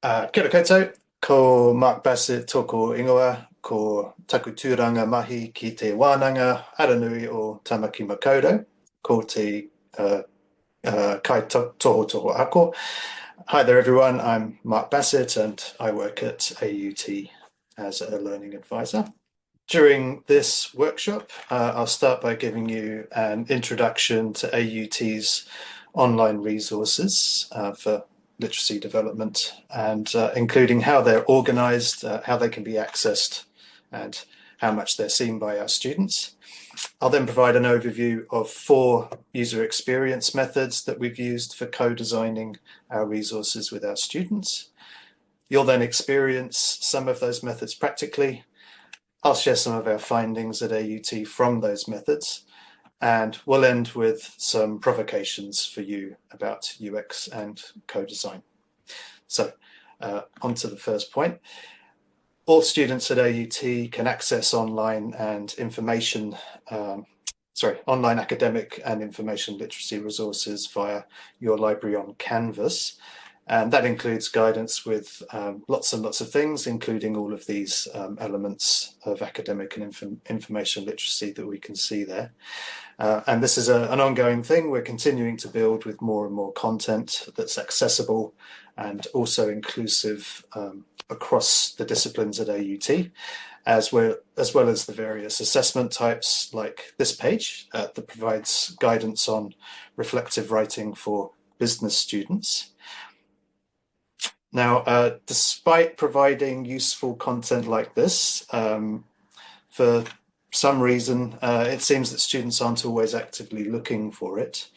Kia ora koutou, ko Mark Bassett tōko ingoa, ko taku tūranga mahi ki te wānanga aranui o Tamaki Makaurau, ko te kai toho toho ako. Hi there everyone, I'm Mark Bassett and I work at AUT as a learning advisor. During this workshop, I'll start by giving you an introduction to AUT's online resources for literacy development and including how they're organized, how they can be accessed and how much they're seen by our students. I'll then provide an overview of 4 user experience methods that we've used for co-designing our resources with our students. You'll then experience some of those methods practically. I'll share some of our findings at AUT from those methods, and we'll end with some provocations for you about UX and co-design. So on to the first point. All students at AUT can access online academic and information literacy resources via your library on Canvas. And that includes guidance with lots and lots of things, including all of these elements of academic and information literacy that we can see there. And this is an ongoing thing. We're continuing to build with more and more content that's accessible and also inclusive across the disciplines at AUT, as well as the various assessment types like this page that provides guidance on reflective writing for business students. Now, despite providing useful content like this, for some reason, it seems that students aren't always actively looking for it.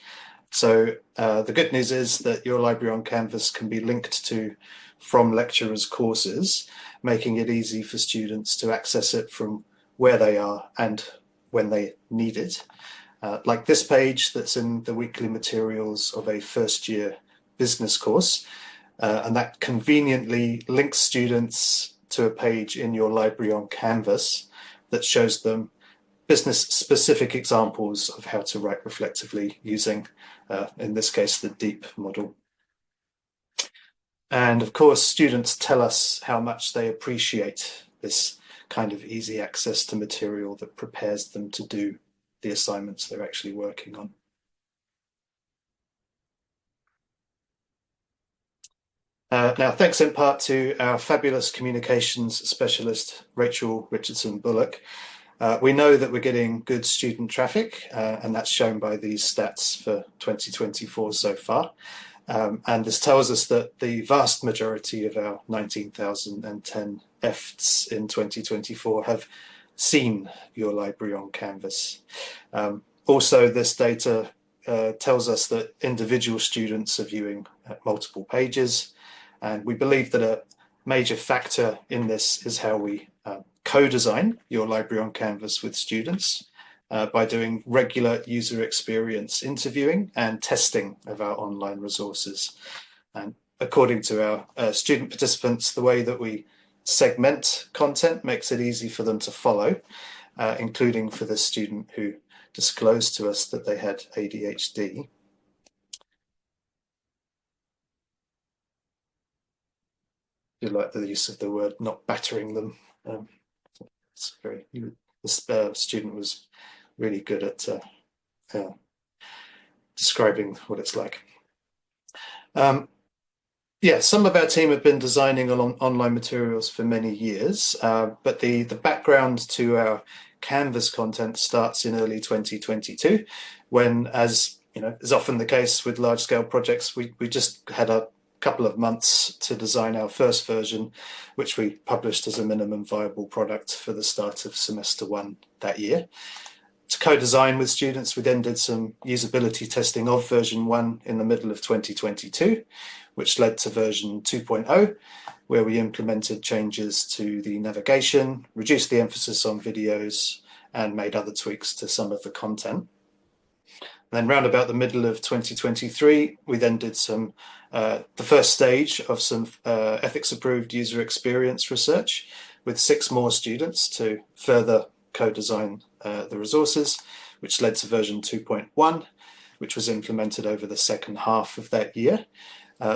So the good news is that your library on Canvas can be linked to from lecturers' courses, making it easy for students to access it from where they are and when they need it. Like this page that's in the weekly materials of a first-year business course, and that conveniently links students to a page in your library on Canvas that shows them business-specific examples of how to write reflectively using, in this case, the DEEP model. And of course, students tell us how much they appreciate this kind of easy access to material that prepares them to do the assignments they're actually working on. Now, thanks in part to our fabulous communications specialist, Rachel Richardson-Bullock, we know that we're getting good student traffic, and that's shown by these stats for 2024 so far. And this tells us that the vast majority of our 19,010 EFTs in 2024 have seen your library on Canvas. Also, this data tells us that individual students are viewing multiple pages. And we believe that a major factor in this is how we co-design your library on Canvas with students by doing regular user experience interviewing and testing of our online resources. And according to our student participants, the way that we segment content makes it easy for them to follow, including for the student who disclosed to us that they had ADHD. I do like the use of the word not battering them. It's very, the student was really good at describing what it's like. Yeah, some of our team have been designing online materials for many years, but the background to our Canvas content starts in early 2022, when, as you know, is often the case with large-scale projects, we just had a couple of months to design our first version, which we published as a minimum viable product for the start of semester 1 that year. To co-design with students, we then did some usability testing of version 1 in the middle of 2022, which led to version 2.0, where we implemented changes to the navigation, reduced the emphasis on videos, and made other tweaks to some of the content. And then round about the middle of 2023, we then did some the first stage of some ethics-approved user experience research with 6 more students to further co-design the resources, which led to version 2.1, which was implemented over the second half of that year.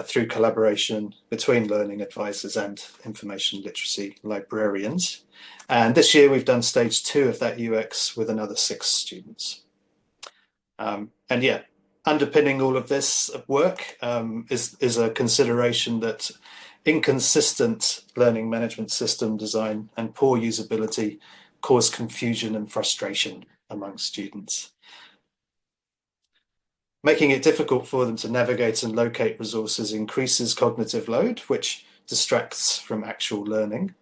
through collaboration between learning advisors and information literacy librarians. And this year we've done stage 2 of that UX with another 6 students. And yeah, underpinning all of this work is a consideration that inconsistent learning management system design and poor usability cause confusion and frustration among students, making it difficult for them to navigate and locate resources increases cognitive load, which distracts from actual learning.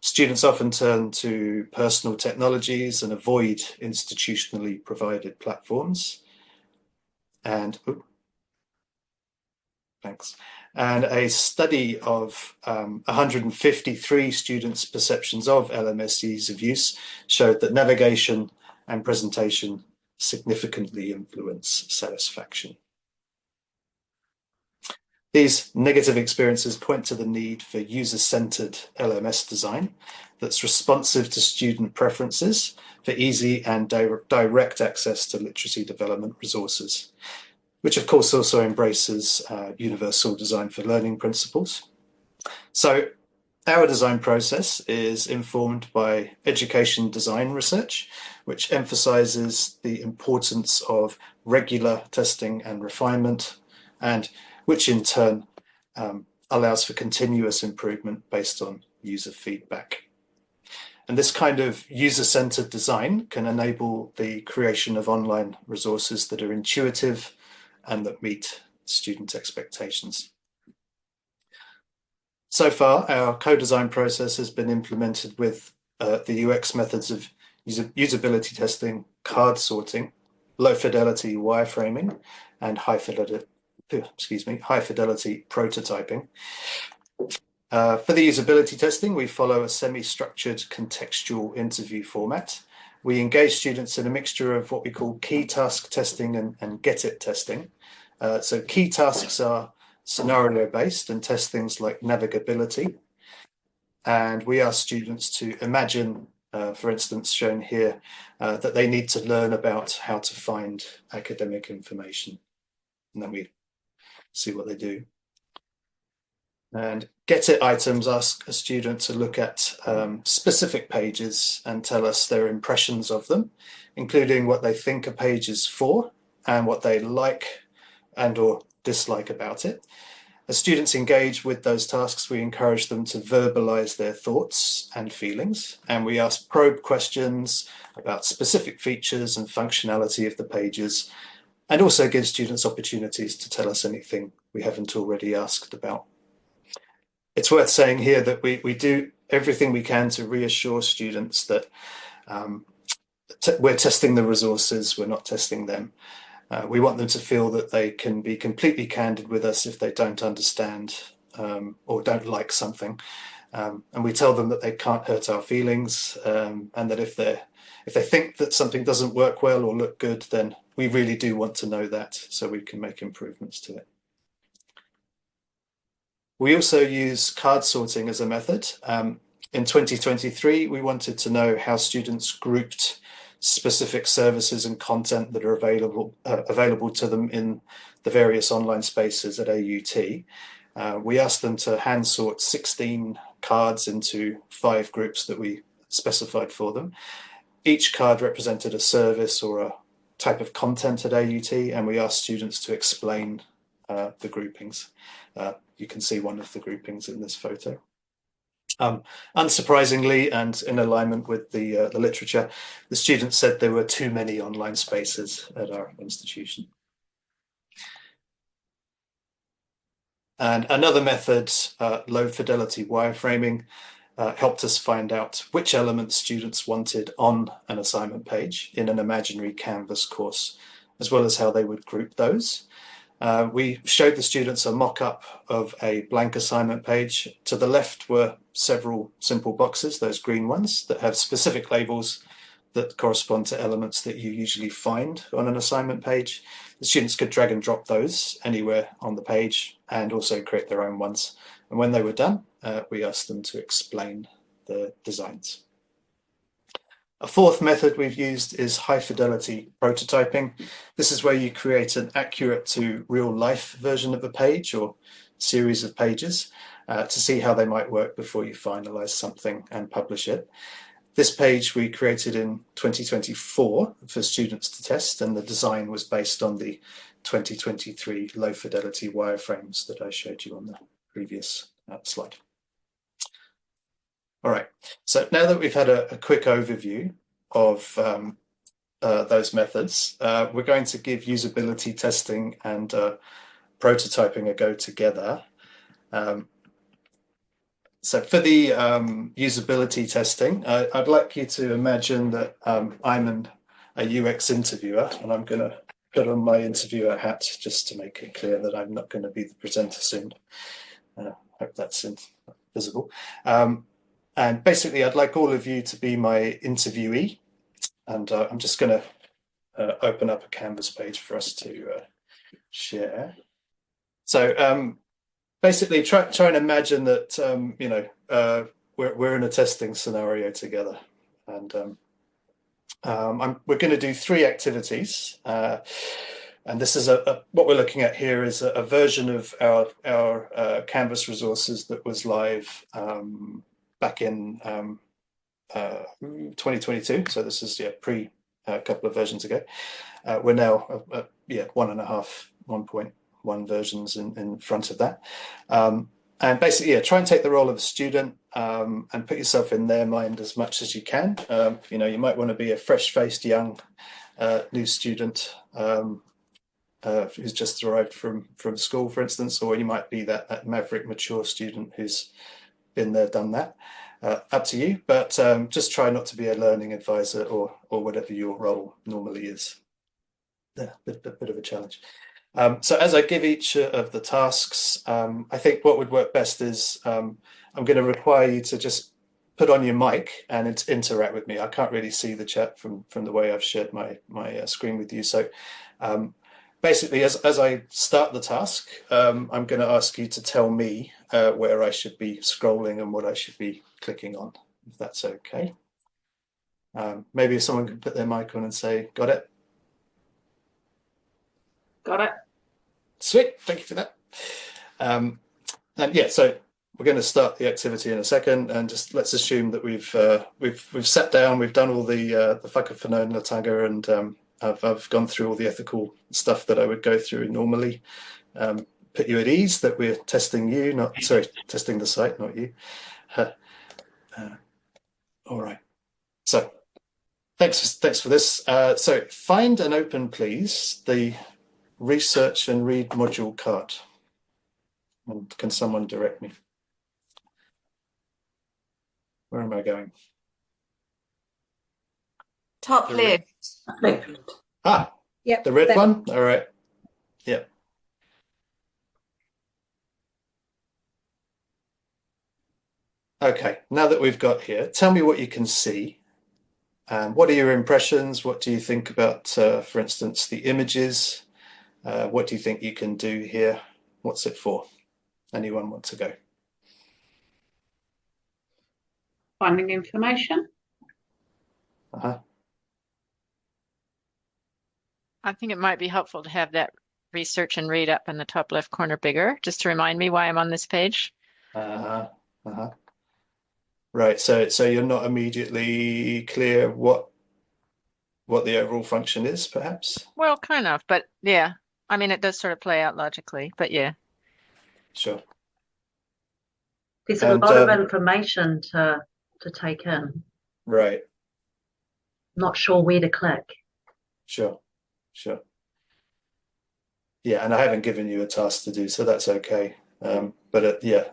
Students often turn to personal technologies and avoid institutionally provided platforms. And a study of 153 students' perceptions of LMS ease of use showed that navigation and presentation significantly influence satisfaction. These negative experiences point to the need for user-centered LMS design that's responsive to student preferences for easy and direct access to literacy development resources, which of course also embraces universal design for learning principles. So our design process is informed by education design research, which emphasizes the importance of regular testing and refinement, and which in turn allows for continuous improvement based on user feedback. And this kind of user-centered design can enable the creation of online resources that are intuitive and that meet student expectations. So far, our co-design process has been implemented with the UX methods of usability testing, card sorting, low fidelity wireframing, and high fidelity prototyping. For the usability testing, we follow a semi-structured contextual interview format. We engage students in a mixture of what we call key task testing and get it testing. So key tasks are scenario-based and test things like navigability. And we ask students to imagine, for instance, shown here, that they need to learn about how to find academic information. And then we see what they do. And get it items ask a student to look at specific pages and tell us their impressions of them, including what they think a page is for and what they like and or dislike about it. As students engage with those tasks, we encourage them to verbalize their thoughts and feelings, and we ask probe questions about specific features and functionality of the pages, and also give students opportunities to tell us anything we haven't already asked about. It's worth saying here that we do everything we can to reassure students that we're testing the resources, we're not testing them. We want them to feel that they can be completely candid with us if they don't understand or don't like something. And we tell them that they can't hurt our feelings, and that if they think that something doesn't work well or look good, then we really do want to know that so we can make improvements to it. We also use card sorting as a method. In 2023, we wanted to know how students grouped specific services and content that are available to them in the various online spaces at AUT. We asked them to hand sort 16 cards into 5 groups that we specified for them. Each card represented a service or a type of content at AUT, and we asked students to explain the groupings. You can see one of the groupings in this photo. Unsurprisingly, and in alignment with the literature, the students said there were too many online spaces at our institution. And another method, low fidelity wireframing, helped us find out which elements students wanted on an assignment page in an imaginary Canvas course, as well as how they would group those. We showed the students a mock-up of a blank assignment page. To the left were several simple boxes, those green ones, that have specific labels that correspond to elements that you usually find on an assignment page. The students could drag and drop those anywhere on the page and also create their own ones. And when they were done, we asked them to explain the designs. A fourth method we've used is high fidelity prototyping. This is where you create an accurate to real life version of a page or series of pages to see how they might work before you finalize something and publish it. This page we created in 2024 for students to test, and the design was based on the 2023 low fidelity wireframes that I showed you on the previous slide. All right, so now that we've had a quick overview of those methods, we're going to give usability testing and prototyping a go together. So for the usability testing, I'd like you to imagine that I'm a UX interviewer, and I'm going to put on my interviewer hat just to make it clear that I'm not going to be the presenter soon. Hope that's visible. And basically, I'd like all of you to be my interviewee. And I'm just going to open up a Canvas page for us to share. So basically, try and imagine that we're in a testing scenario together, and we're going to do 3 activities. And this is what we're looking at here is a version of our Canvas resources that was live back in 2022. So this is pre a couple of versions ago. We're now 1.1 versions in front of that. And basically, try and take the role of a student and put yourself in their mind as much as you can. You might want to be a fresh-faced young new student who's just arrived from school, for instance, or you might be that maverick, mature student who's been there, done that. Up to you, but just try not to be a learning advisor or whatever your role normally is. Yeah, a bit of a challenge. So as I give each of the tasks, I think what would work best is I'm going to require you to just put on your mic and interact with me. I can't really see the chat from the way I've shared my screen with you. So basically, as I start the task, I'm going to ask you to tell me where I should be scrolling and what I should be clicking on, if that's okay. Maybe if someone can put their mic on and say, got it? Got it. Sweet, thank you for that. And yeah, so we're going to start the activity in a second, and just let's assume that we've sat down, we've done all the whakawhanaungatanga, and I've gone through all the ethical stuff that I would go through normally. Put you at ease that we're testing you, testing the site, not you. All right. So thanks for this. So find and open, please, the research and read module card. And can someone direct me? Where am I going? Top left. Ah, yep, the red one? All right. Yep. Okay, now that we've got here, tell me what you can see. What are your impressions? What do you think about, for instance, the images? What do you think you can do here? What's it for? Anyone want to go? Finding information. I think it might be helpful to have that research and read up in the top left corner bigger, just to remind me why I'm on this page. Right, so you're not immediately clear what the overall function is, perhaps? Well, kind of, but yeah. I mean, it does sort of play out logically, but yeah. Sure. There's a lot of information to take in. Right. Not sure where to click. Sure. Yeah, and I haven't given you a task to do, so that's okay. But yeah,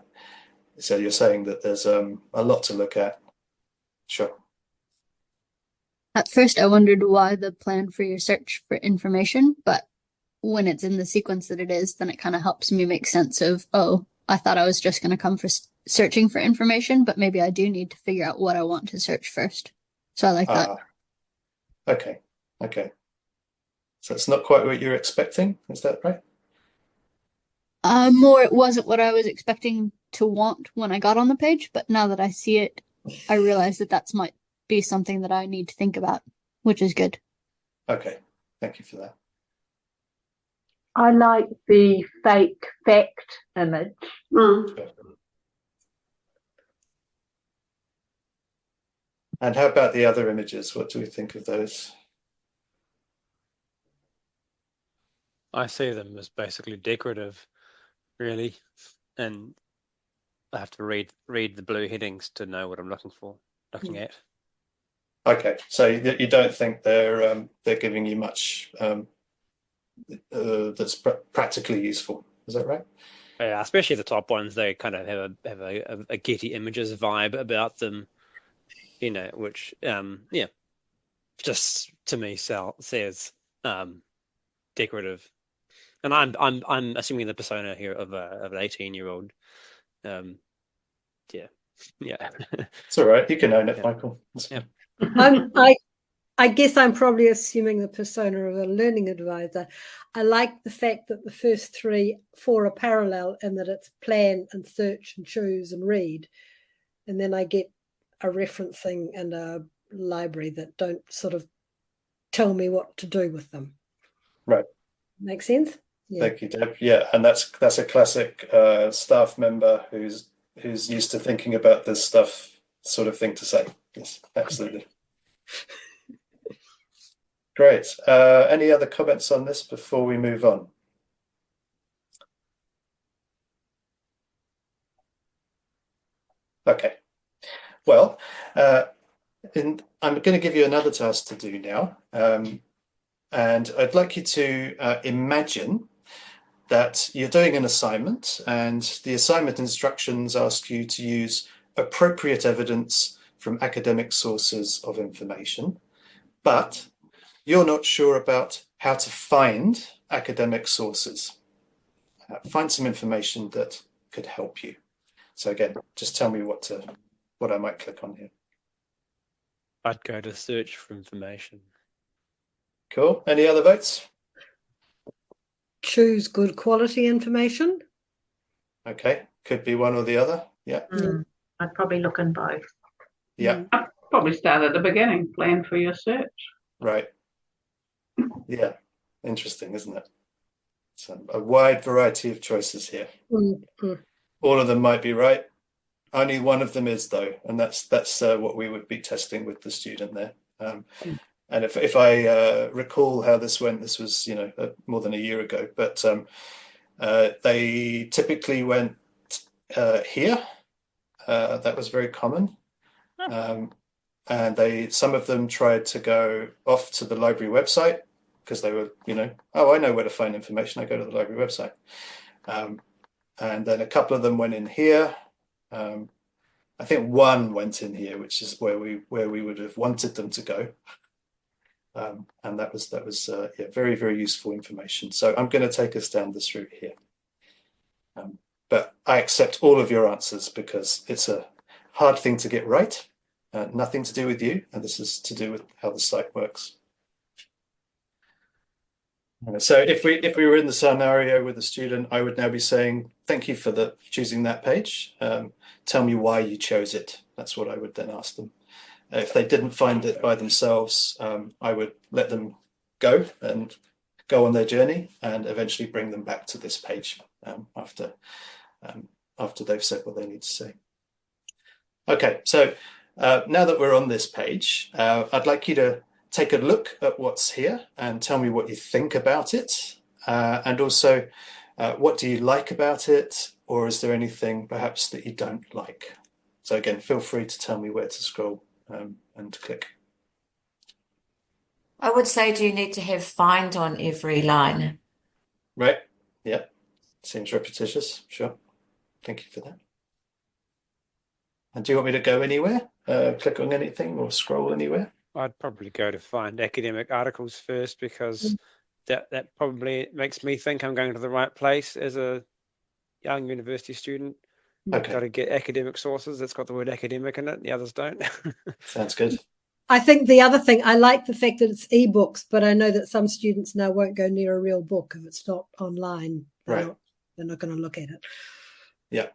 so you're saying that there's a lot to look at. Sure. At first, I wondered why the plan for your search for information, but when it's in the sequence that it is, then it kind of helps me make sense of, oh, I thought I was just going to come for searching for information, but maybe I do need to figure out what I want to search first. So I like that. Okay. So it's not quite what you're expecting, is that right? More, it wasn't what I was expecting to want when I got on the page, but now that I see it, I realize that that's be something that I need to think about, which is good. Okay, thank you for that. I like the fake fact image. And how about the other images? What do we think of those? I see them as basically decorative, really, and I have to read the blue headings to know what I'm looking at. Okay, so you don't think they're giving you much that's practically useful. Is that right? Yeah, especially the top ones. They kind of have a Getty Images vibe about them, which just to me says decorative. And I'm assuming the persona here of an 18-year-old. Yeah. It's all right. You can own it, Michael. I guess I'm probably assuming the persona of a learning advisor. I like the fact that the first 4 are parallel and that it's plan and search and choose and read. And then I get a referencing and a library that don't sort of tell me what to do with them. Right. Make sense? Yeah. Thank you, Deb. Yeah, and that's a classic staff member who's used to thinking about this stuff sort of thing to say. Yes, absolutely. Great. Any other comments on this before we move on? Okay. Well, I'm going to give you another task to do now. And I'd like you to imagine that you're doing an assignment and the assignment instructions ask you to use appropriate evidence from academic sources of information, but you're not sure about how to find academic sources. Find some information that could help you. So again, just tell me what I might click on here. I'd go to search for information. Cool. Any other votes? Choose good quality information. Okay. Could be one or the other. Yeah. I'd probably look in both. Yeah. I'd probably start at the beginning, plan for your search. Right. Yeah. Interesting, isn't it? So a wide variety of choices here. All of them might be right. Only one of them is, though, and that's what we would be testing with the student there. And if I recall how this went, this was more than a year ago, but they typically went here. That was very common, and some of them tried to go off to the library website because they were, I know where to find information. I go to the library website, and then a couple of them went in here. I think one went in here, which is where we would have wanted them to go. And that was very, very useful information. So I'm going to take us down this route here. But I accept all of your answers because it's a hard thing to get right. Nothing to do with you, and this is to do with how the site works. So if we were in the scenario with a student, I would now be saying, thank you for choosing that page. Tell me why you chose it. That's what I would then ask them. If they didn't find it by themselves, I would let them go and go on their journey and eventually bring them back to this page after they've said what they need to say. Okay, so now that we're on this page, I'd like you to take a look at what's here and tell me what you think about it. And also, what do you like about it? Or is there anything perhaps that you don't like? So again, feel free to tell me where to scroll and click. I would say, do you need to have find on every line? Right. Yeah. Seems repetitious. Sure. Thank you for that. And do you want me to go anywhere? Click on anything or scroll anywhere? I'd probably go to find academic articles first because that probably makes me think I'm going to the right place as a young university student. Okay. Got to get academic sources that's got the word academic in it. The others don't. Sounds good. I think the other thing, I like the fact that it's ebooks, but I know that some students now won't go near a real book if it's not online. Right. They're not going to look at it. Yeah.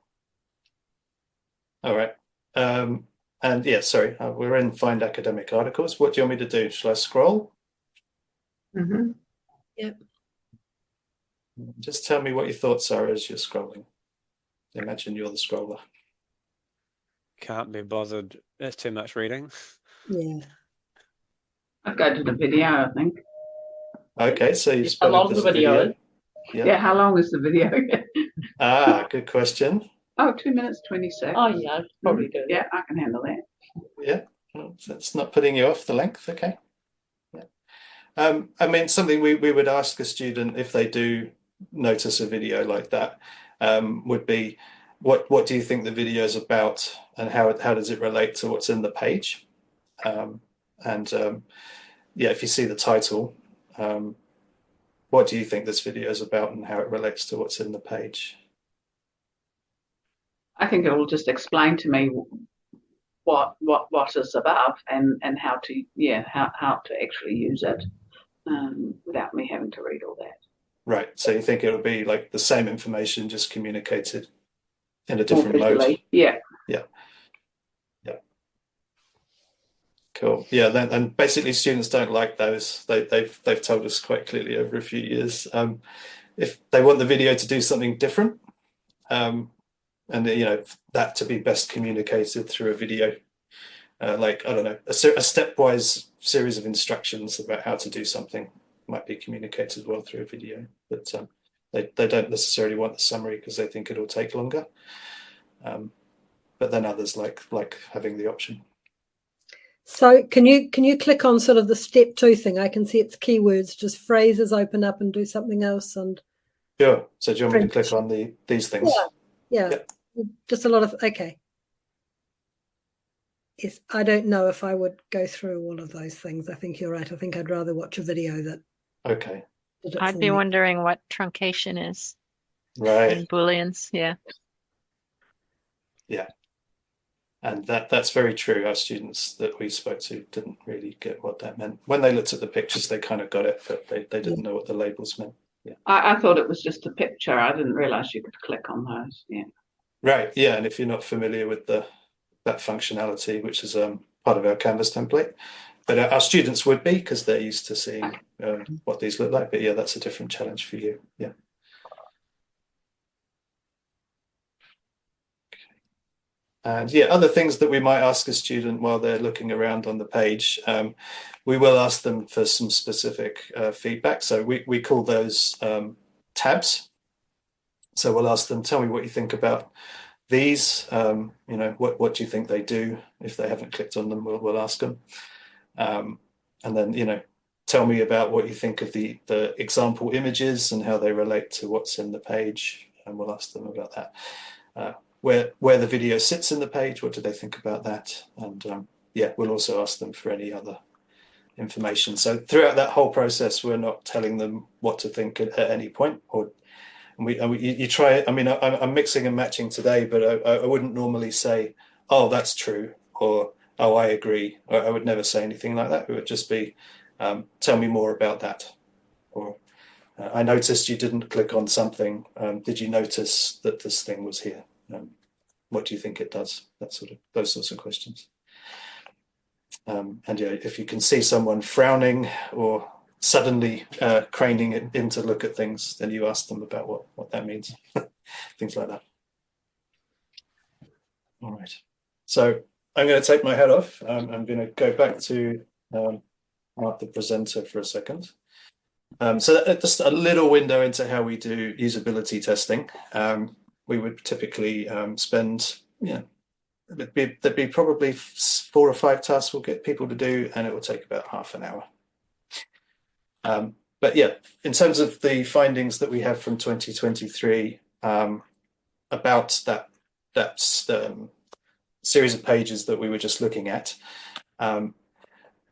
All right. And yeah, sorry, we're in Find Academic Articles. What do you want me to do? Shall I scroll? Mm-hmm. Yep. Just tell me what your thoughts are as you're scrolling. Imagine you're the scroller. Can't be bothered. That's too much reading. Yeah. I'd go to the video, I think. Okay, so you've How spotted long there's the a video. video? Yeah. Yeah, how long is the video? Good question. Oh, 2 minutes 26. Oh, yeah, I'd probably do Yeah, I can handle that. Yeah, well, that's not putting you off the length. Okay. Yeah. I mean, something we would ask a student if they do notice a video like that would be, what do you think the video is about, and how does it relate to what's in the page? Yeah, if you see the title, what do you think this video is about and how it relates to what's in the page? I think it will just explain to me what is above and how to how to actually use it without me having to read all that. Right. So you think it'll be like the same information just communicated in a More different mode? visually, yeah. Yeah. Yeah. Cool. Yeah. And basically, students don't like those. They've told us quite clearly over a few years. If they want the video to do something different, and that to be best communicated through a video, like, I don't know, a stepwise series of instructions about how to do something might be communicated well through a video, but they don't necessarily want the summary because they think it'll take longer. But then others like having the option. So can you click on sort of the step 2 thing? I can see it's keywords, just phrases open up and do something else. And sure. So do you want me to click on these things? Yeah. Yep. Just a lot of, okay. Yes, I don't know if I would go through all of those things. I think you're right. I think I'd rather watch a video that. Okay. Did it I'd for be me. wondering what truncation is Right. in Booleans. Yeah. Yeah. And that's very true. Our students that we spoke to didn't really get what that meant. When they looked at the pictures, they kind of got it, but they didn't know what the labels meant. Yeah. I thought it was just a picture. I didn't realize you could click on those. Yeah. Right. Yeah. And if you're not familiar with that functionality, which is part of our Canvas template, but our students would be, because they're used to seeing what these look like. But yeah, that's a different challenge for you. Yeah. And yeah, other things that we might ask a student while they're looking around on the page, we will ask them for some specific feedback. So we call those tabs. So we'll ask them, tell me what you think about these. What do you think they do? If they haven't clicked on them, we'll ask them. And then, tell me about what you think of the example images and how they relate to what's in the page. And we'll ask them about that. Where the video sits in the page, what do they think about that? And we'll also ask them for any other information. So throughout that whole process, we're not telling them what to think at any point. You try. I mean, I'm mixing and matching today, but I wouldn't normally say, "Oh, that's true," or "Oh, I agree." I would never say anything like that. It would just be, "Tell me more about that," or "I noticed you didn't click on something. Did you notice that this thing was here? What do you think it does?" Those sorts of questions. If you can see someone frowning or suddenly craning in to look at things, then you ask them about what that means. Things like that. All right. So I'm going to take my hat off. I'm going to go back to Mark, the presenter, for a second. So just a little window into how we do usability testing. We would typically spend, there'd be probably 4 or 5 tasks we'll get people to do, and it will take about half an hour. But yeah, in terms of the findings that we have from 2023 about that series of pages that we were just looking at,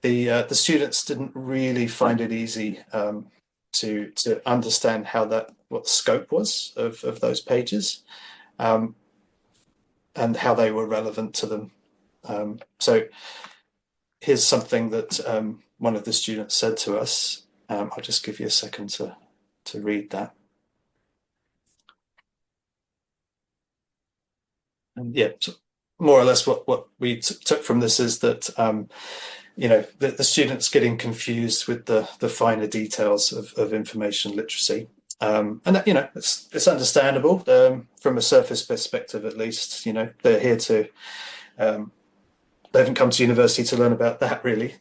the students didn't really find it easy to understand what the scope was of those pages, and how they were relevant to them. So here's something that one of the students said to us. I'll just give you a second to read that. And yeah, so more or less what we took from this is that the students getting confused with the finer details of information literacy, and that, it's understandable from a surface perspective, at least. They're here to they haven't come to university to learn about that, really.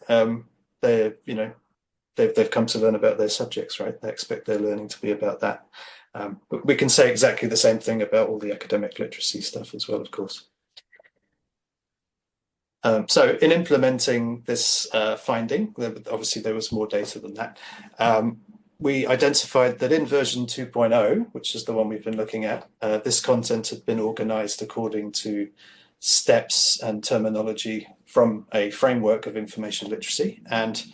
They've come to learn about their subjects, right? They expect their learning to be about that. But we can say exactly the same thing about all the academic literacy stuff as well, of course. So in implementing this finding, obviously there was more data than that. We identified that in version 2.0, which is the one we've been looking at, this content had been organized according to steps and terminology from a framework of information literacy, and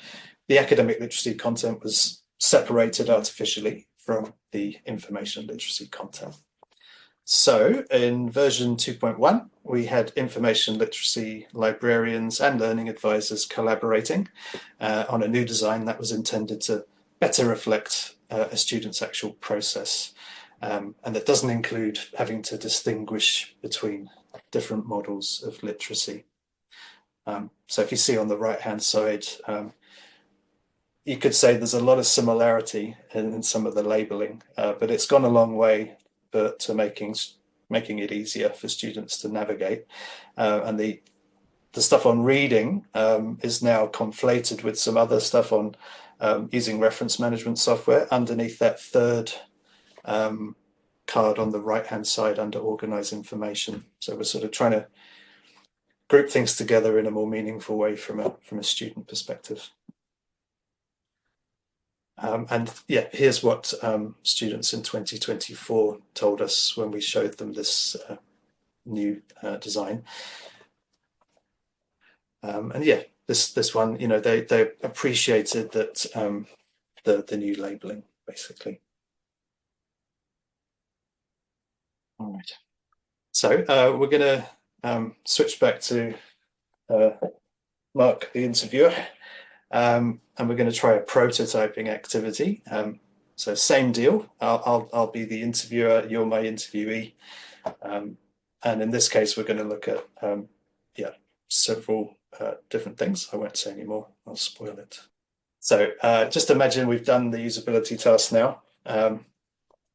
the academic literacy content was separated artificially from the information literacy content. So in version 2.1, we had information literacy librarians and learning advisors collaborating on a new design that was intended to better reflect a student's actual process. And that doesn't include having to distinguish between different models of literacy. So if you see on the right-hand side, you could say there's a lot of similarity in some of the labeling, but it's gone a long way to making it easier for students to navigate. And the stuff on reading is now conflated with some other stuff on using reference management software underneath that third card on the right-hand side under organize information. So we're sort of trying to group things together in a more meaningful way from a student perspective. And yeah, here's what students in 2024 told us when we showed them this new design. And yeah, this one, they appreciated that the new labeling, basically. All right. So we're going to switch back to Mark, the interviewer. And we're going to try a prototyping activity. So same deal. I'll be the interviewer. You're my interviewee. And in this case, we're going to look at several different things. I won't say any more. I'll spoil it. So just imagine we've done the usability task now.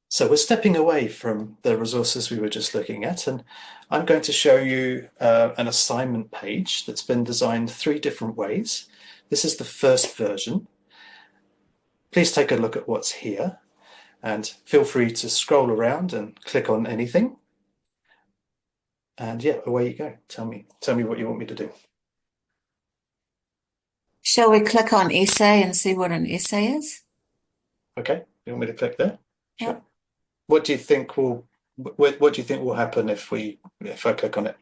So we're stepping away from the resources we were just looking at, and I'm going to show you an assignment page that's been designed 3 different ways. This is the first version. Please take a look at what's here and feel free to scroll around and click on anything. And yeah, away you go. Tell me what you want me to do. Shall we click on essay and see what an essay is? Okay, you want me to click there? Yeah. Sure. What do you think will happen if I click on it?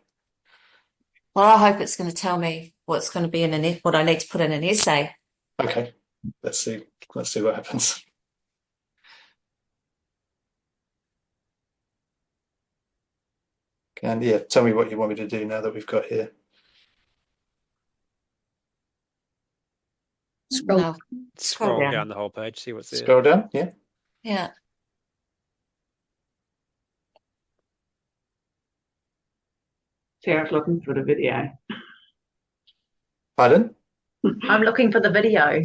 Well, I hope it's going to tell me what's going to be in what I need to put in an essay. Okay, let's see what happens. And yeah, tell me what you want me to do now that we've got here. Scroll. No, Scroll down the whole page, see what's there. Scroll down, yeah. Yeah. Sarah's looking for the video. Pardon? I'm looking for the video.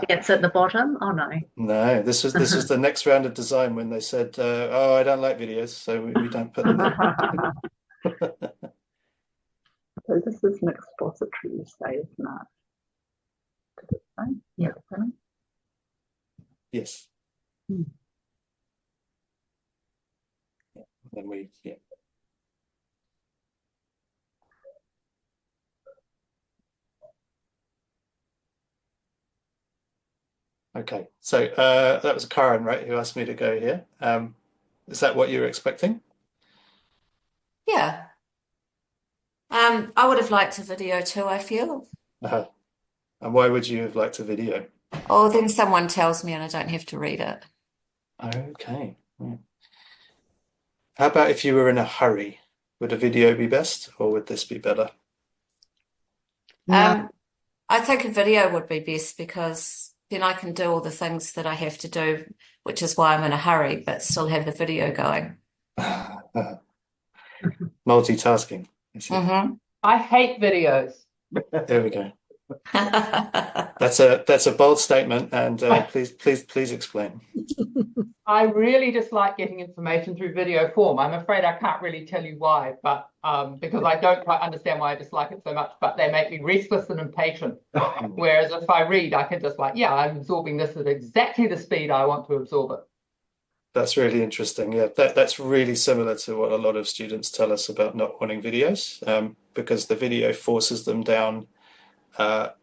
It's at the bottom. Oh no. No, this was the next round of design when they said, "Oh, I don't like videos, so we don't put them there." So this is an expository essay, isn't it? Did it say? Yeah. Yes. Hmm. Then yeah. Okay, so that was Karen, right, who asked me to go here. Is that what you were expecting? Yeah. I would have liked a video too, I feel. And why would you have liked a video? Oh, then someone tells me and I don't have to read it. Okay. How about if you were in a hurry? Would a video be best, or would this be better? No. I think a video would be best because then I can do all the things that I have to do, which is why I'm in a hurry, but still have the video going. Multitasking. Mm-hmm. I hate videos. There we go. That's a bold statement, and please explain. I really dislike getting information through video form. I'm afraid I can't really tell you why, but because I don't quite understand why I dislike it so much, but they make me restless and impatient. Whereas if I read, I can just like, yeah, I'm absorbing this at exactly the speed I want to absorb it. That's really interesting. Yeah, that's really similar to what a lot of students tell us about not wanting videos, because the video forces them down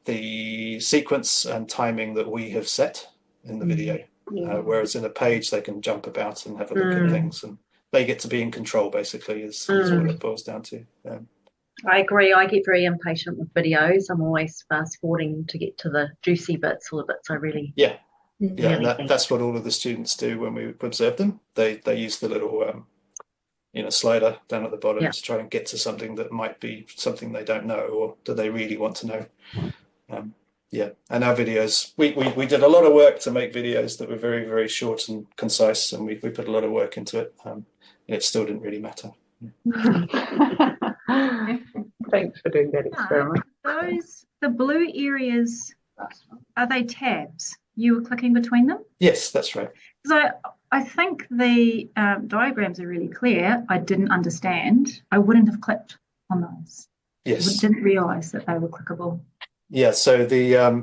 the sequence and timing that we have set in the video. Whereas in a page, they can jump about and have a look at things, and they get to be in control, basically, is what it boils down to. I agree. I get very impatient with videos. I'm always fast forwarding to get to the juicy bits or the bits I really and that's what all of the students do when we observe them. They use the little slider down at the bottom to try and get to something that might be something they don't know or that they really want to know. And our videos, we did a lot of work to make videos that were very, very short and concise, and we put a lot of work into it. It still didn't really matter. Thanks for doing that experiment. The blue areas, are they tabs? You were clicking between them? Yes, that's right. Because I think the diagrams are really clear. I didn't understand. I wouldn't have clicked on those. Yes. I didn't realise that they were clickable. Yeah, so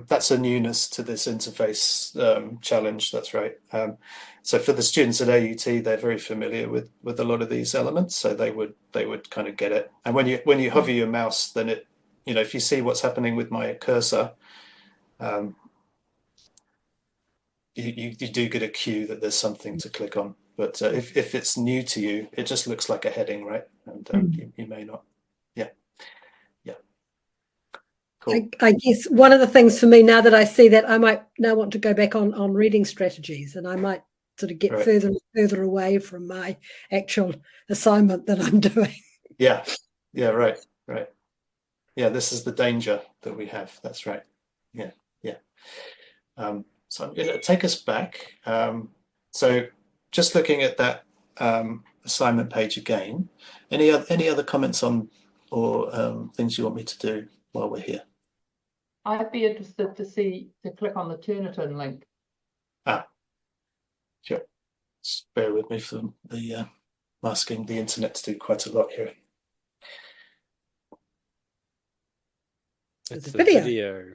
that's a newness to this interface challenge. That's right. So for the students at AUT, they're very familiar with a lot of these elements, so they would kind of get it. And when you hover your mouse, then it, if you see what's happening with my cursor, you do get a cue that there's something to click on. But if it's new to you, it just looks like a heading, right? And you may not. Cool. I guess one of the things for me now that I see that, I might now want to go back on reading strategies, and I might sort of get further and further away from my actual assignment that I'm doing. Yeah, right. Yeah, this is the danger that we have. That's right. Yeah. So I'm going to take us back. So just looking at that assignment page again, any other comments on or things you want me to do while we're here? I'd be interested to click on the Turnitin link. Sure. Just bear with me for the asking the internet to do quite a lot here. It's a video.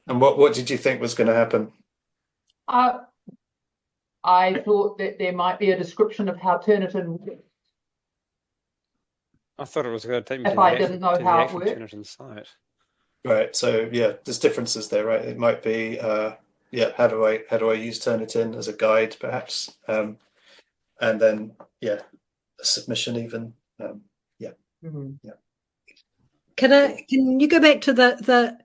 And what did you think was going to happen? I thought that there might be a description of how Turnitin works. I thought it was going to take me if I didn't know how it worked. Turnitin site. Right. So yeah, there's differences there, right? It might be how do I use Turnitin as a guide, perhaps, and then a submission even. Can you go back to the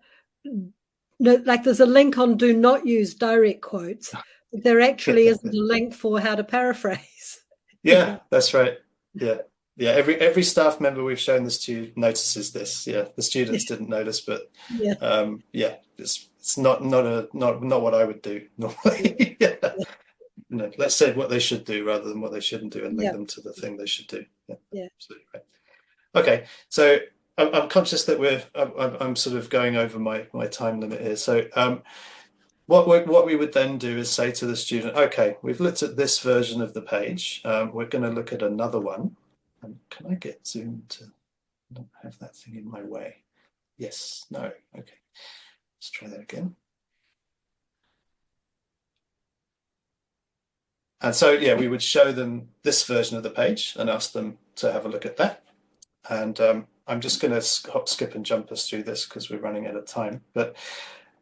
like there's a link on do not use direct quotes, but there actually isn't a link for how to paraphrase. Yeah, that's right. Yeah. Every staff member we've shown this to notices this. Yeah, the students didn't notice, but it's not what I would do normally. No, let's say what they should do rather than what they shouldn't do, and link them to the thing they should do. Yeah, absolutely right. Okay, so I'm conscious that I'm sort of going over my time limit here. So what we would then do is say to the student, okay, we've looked at this version of the page. We're going to look at another one. And can I get Zoom to not have that thing in my way? Yes, no, okay. Let's try that again. And so, we would show them this version of the page and ask them to have a look at that. And I'm just going to hop, skip, and jump us through this because we're running out of time. But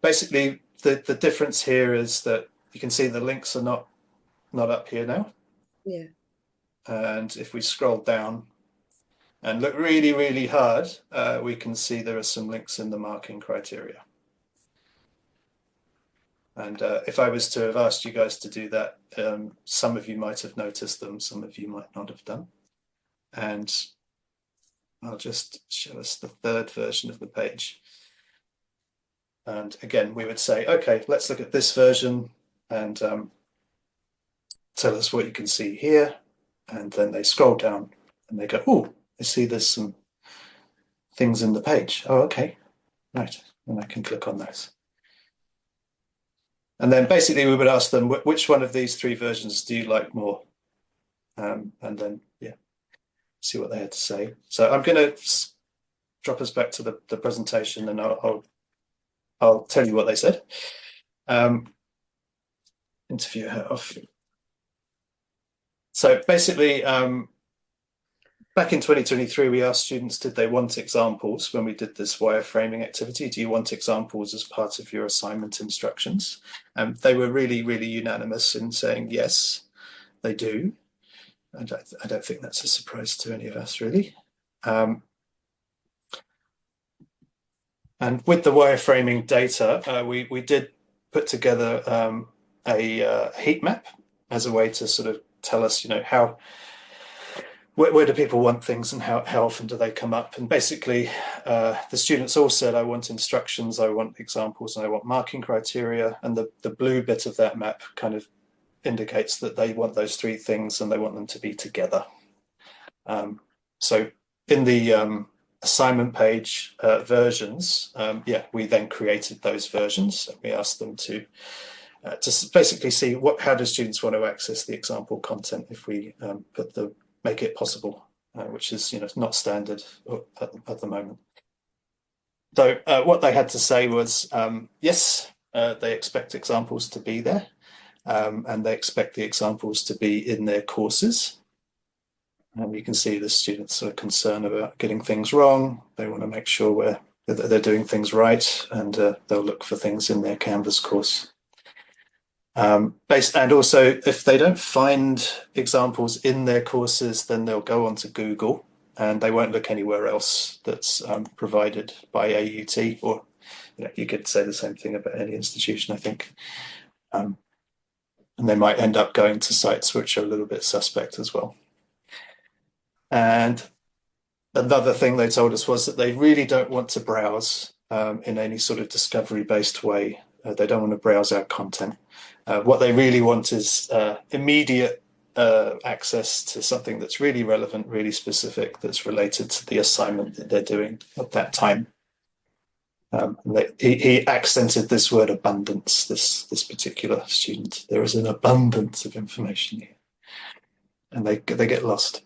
basically, the difference here is that you can see the links are not up here now. Yeah. And if we scroll down and look really, really hard, we can see there are some links in the marking criteria. And if I was to have asked you guys to do that, some of you might have noticed them, some of you might not have done. And I'll just show us the third version of the page. And again, we would say, okay, let's look at this version and tell us what you can see here. And then they scroll down and they go, oh, I see there's some things in the page. Oh, okay, right. And I can click on those. And then basically we would ask them, which one of these 3 versions do you like more? And then, yeah, see what they had to say. So I'm going to drop us back to the presentation, and I'll tell you what they said. Interview her off. So basically, back in 2023, we asked students, did they want examples when we did this wireframing activity? Do you want examples as part of your assignment instructions? They were really, really unanimous in saying yes, they do. And I don't think that's a surprise to any of us, really. And with the wireframing data, we did put together a heat map as a way to sort of tell us, you know, where do people want things and how often do they come up? And basically, the students all said, I want instructions, I want examples, and I want marking criteria. And the blue bit of that map kind of indicates that they want those 3 things and they want them to be together. So in the assignment page versions, we then created those versions. And we asked them to basically see how do students want to access the example content if we make it possible, which is, you know, not standard at the moment. So what they had to say was, yes, they expect examples to be there, and they expect the examples to be in their courses. You can see the students are concerned about getting things wrong. They want to make sure that they're doing things right, and they'll look for things in their Canvas course. And also, if they don't find examples in their courses, then they'll go onto Google and they won't look anywhere else that's provided by AUT, or you could say the same thing about any institution, I think. And they might end up going to sites which are a little bit suspect as well. And another thing they told us was that they really don't want to browse in any sort of discovery-based way. They don't want to browse our content. What they really want is immediate access to something that's really relevant, really specific, that's related to the assignment that they're doing at that time. He accented this word abundance, this particular student. There is an abundance of information here, and they get lost.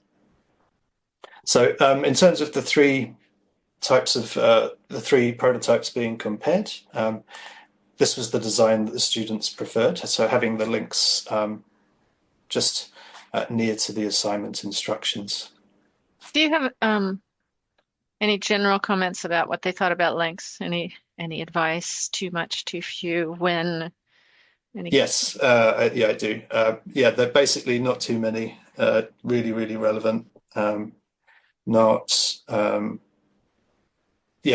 So in terms of the 3 types of the 3 prototypes being compared, this was the design that the students preferred. So having the links just near to the assignment instructions. Do you have any general comments about what they thought about links? Any advice? Too much, too few? When? Yes, yeah, I do. Yeah, they're basically not too many. Really, really relevant.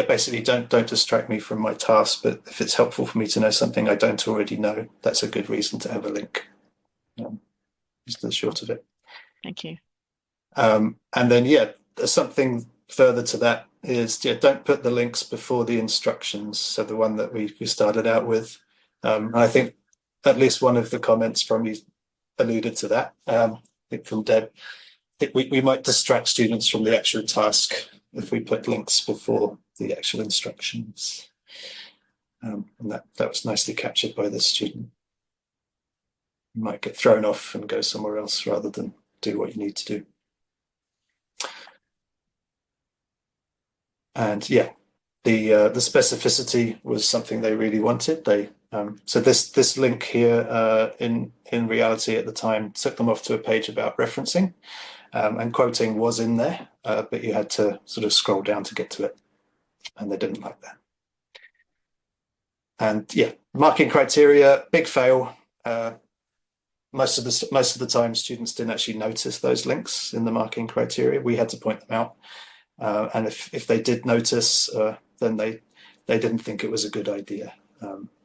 Basically don't distract me from my task, but if it's helpful for me to know something I don't already know, that's a good reason to have a link. Just the short of it. Thank you. And then, there's something further to that is, don't put the links before the instructions. So the one that we started out with, I think at least one of the comments from you alluded to that. I think from Deb, I think we might distract students from the actual task if we put links before the actual instructions. And that was nicely captured by this student. You might get thrown off and go somewhere else rather than do what you need to do. And the specificity was something they really wanted. So this link here in reality at the time took them off to a page about referencing, and quoting was in there, but you had to sort of scroll down to get to it, and they didn't like that. And marking criteria, big fail. Most of the time, students didn't actually notice those links in the marking criteria. We had to point them out, and if they did notice, then they didn't think it was a good idea.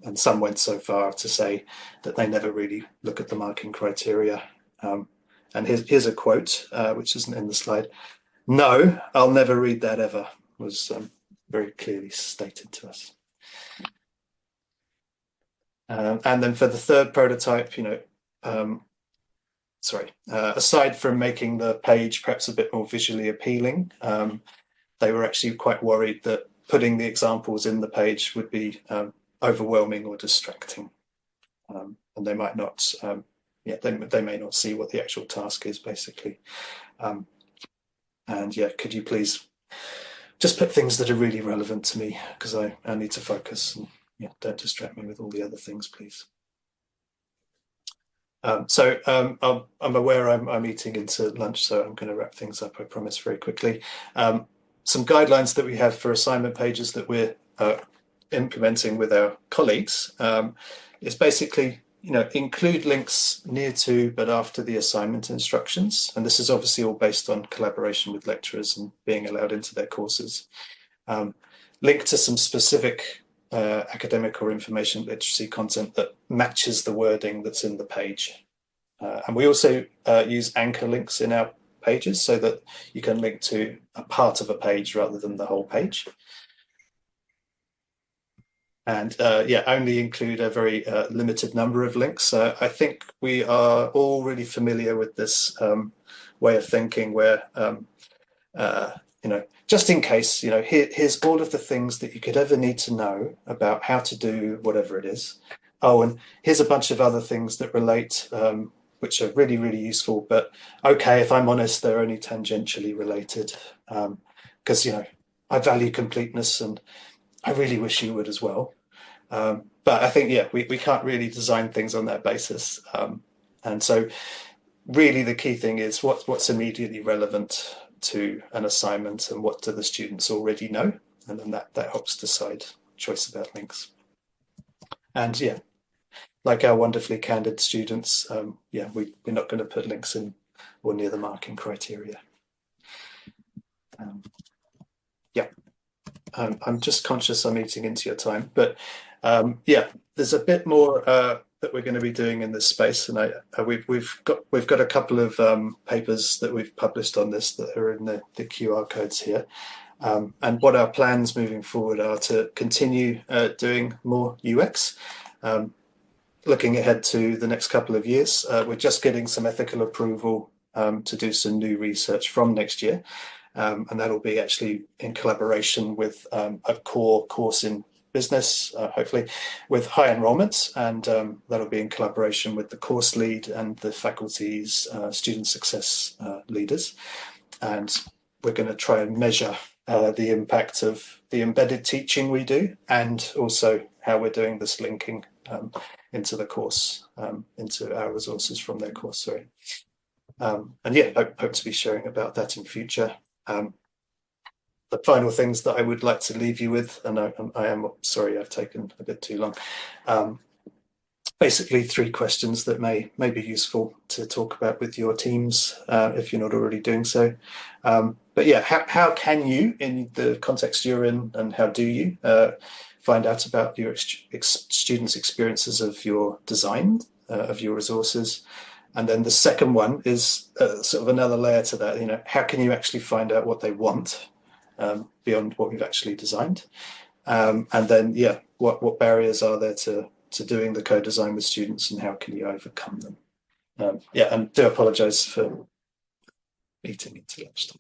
And some went so far to say that they never really look at the marking criteria. And here's a quote, which isn't in the slide. "No, I'll never read that ever," was very clearly stated to us. And then for the third prototype, aside from making the page perhaps a bit more visually appealing, they were actually quite worried that putting the examples in the page would be overwhelming or distracting, and they might not, they may not see what the actual task is, basically. And yeah, could you please just put things that are really relevant to me, because I need to focus, and yeah, don't distract me with all the other things, please. I'm aware I'm eating into lunch, so I'm going to wrap things up, I promise, very quickly. Some guidelines that we have for assignment pages that we're implementing with our colleagues is basically, include links near to but after the assignment instructions. And this is obviously all based on collaboration with lecturers and being allowed into their courses. Link to some specific academic or information literacy content that matches the wording that's in the page. And we also use anchor links in our pages so that you can link to a part of a page rather than the whole page. And only include a very limited number of links. I think we are all really familiar with this way of thinking where, just in case, here's all of the things that you could ever need to know about how to do whatever it is. Oh, and here's a bunch of other things that relate, which are really, really useful. But okay, if I'm honest, they're only tangentially related, because, I value completeness and I really wish you would as well. But I think, we can't really design things on that basis. And so really the key thing is what's immediately relevant to an assignment and what do the students already know. And then that helps decide choice about links. And like our wonderfully candid students, we're not going to put links in or near the marking criteria. I'm just conscious I'm eating into your time, but there's a bit more that we're going to be doing in this space, and we've got a couple of papers that we've published on this that are in the QR codes here, and what our plans moving forward are to continue doing more UX. Looking ahead to the next couple of years, we're just getting some ethical approval to do some new research from next year. And that'll be actually in collaboration with a core course in business, hopefully, with high enrollments, and that'll be in collaboration with the course lead and the faculty's student success leaders. And we're going to try and measure the impact of the embedded teaching we do, and also how we're doing this linking into the course, into our resources from their course, sorry. Hope to be sharing about that in future. The final things that I would like to leave you with, and I am sorry I've taken a bit too long. Basically, 3 questions that may be useful to talk about with your teams if you're not already doing so. How can you, in the context you're in, and how do you find out about your students' experiences of your design of your resources? And then the second one is sort of another layer to that. How can you actually find out what they want beyond what we've actually designed? And then, what barriers are there to doing the co-design with students, and how can you overcome them? And do apologise for eating into lunchtime.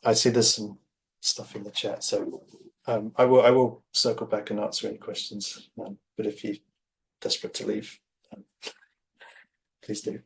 I see there's some stuff in the chat, so I will circle back and answer any questions. But if you're desperate to leave, please do.